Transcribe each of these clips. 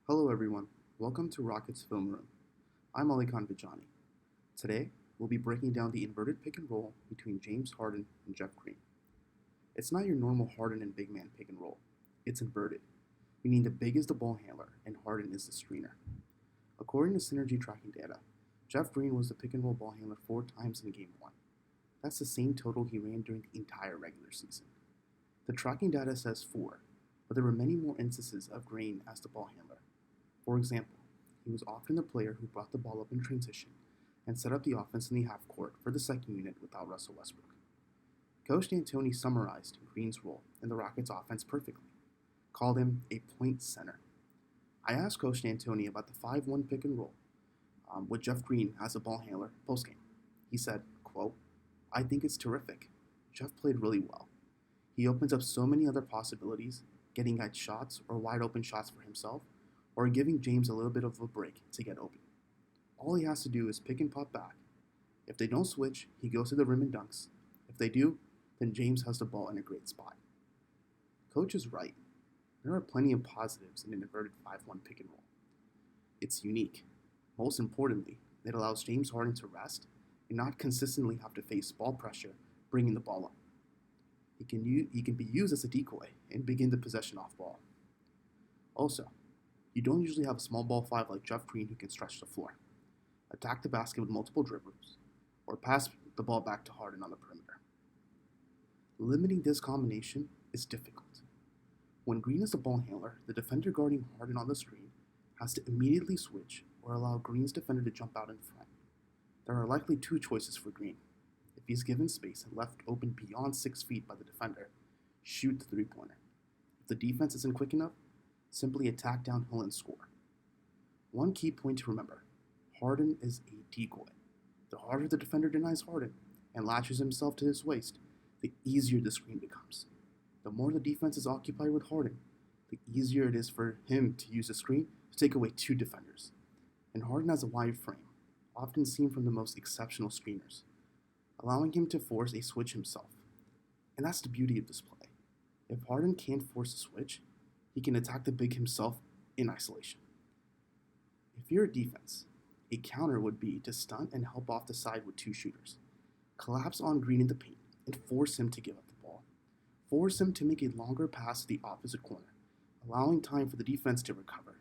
Hello everyone, welcome to Rocket's Film Room. I'm Ali Khan Vijani. Today, we'll be breaking down the inverted pick and roll between James Harden and Jeff Green. It's not your normal Harden and Big man pick and roll. It's inverted, meaning the Big is the ball handler and Harden is the screener. According to synergy tracking data, Jeff Green was the pick and roll ball handler 4 times in Game 1. That's the same total he ran during the entire regular season. The tracking data says 4, but there were many more instances of Green as the ball handler. For example, he was often the player who brought the ball up in transition and set up the offense in the half court for the second unit without Russell Westbrook. Coach D'Antoni summarized Green's role in the Rockets' offense perfectly, called him a point center. I asked Coach D'Antoni about the 5-1 pick and roll with Jeff Green as a ball handler postgame. He said, quote, "I think it's terrific. Jeff played really well. He opens up so many other possibilities, getting guys shots or wide open shots for himself, or giving James a little bit of a break to get open. All he has to do is pick and pop back. If they don't switch, he goes to the rim and dunks. If they do, then James has the ball in a great spot." Coach is right. There are plenty of positives in an inverted 5-1 pick and roll. It's unique. Most importantly, it allows James Harden to rest and not consistently have to face ball pressure bringing the ball up. He can be used as a decoy and begin the possession off ball. Also, you don't usually have a small ball 5 like Jeff Green who can stretch the floor, attack the basket with multiple dribbles, or pass the ball back to Harden on the perimeter. Limiting this combination is difficult. When Green is the ball handler, the defender guarding Harden on the screen has to immediately switch or allow Green's defender to jump out in front. There are likely 2 choices for Green. If he's given space and left open beyond 6 feet by the defender, shoot the 3-pointer. If the defense isn't quick enough, simply attack downhill and score. One key point to remember, Harden is a decoy. The harder the defender denies Harden and latches himself to his waist, the easier the screen becomes. The more the defense is occupied with Harden, the easier it is for him to use the screen to take away 2 defenders. And Harden has a wide frame, often seen from the most exceptional screeners, allowing him to force a switch himself. And that's the beauty of this play. If Harden can't force a switch, he can attack the Big himself in isolation. If you're a defense, a counter would be to stunt and help off the side with 2 shooters. Collapse on Green in the paint and force him to give up the ball. Force him to make a longer pass to the opposite corner, allowing time for the defense to recover.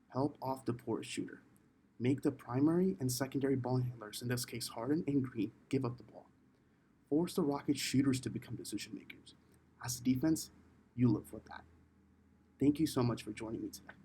Help off the poor shooter. Make the primary and secondary ball handlers, in this case Harden and Green, give up the ball. Force the Rockets shooters to become decision makers. As a defense, you live with that. Thank you so much for joining me today.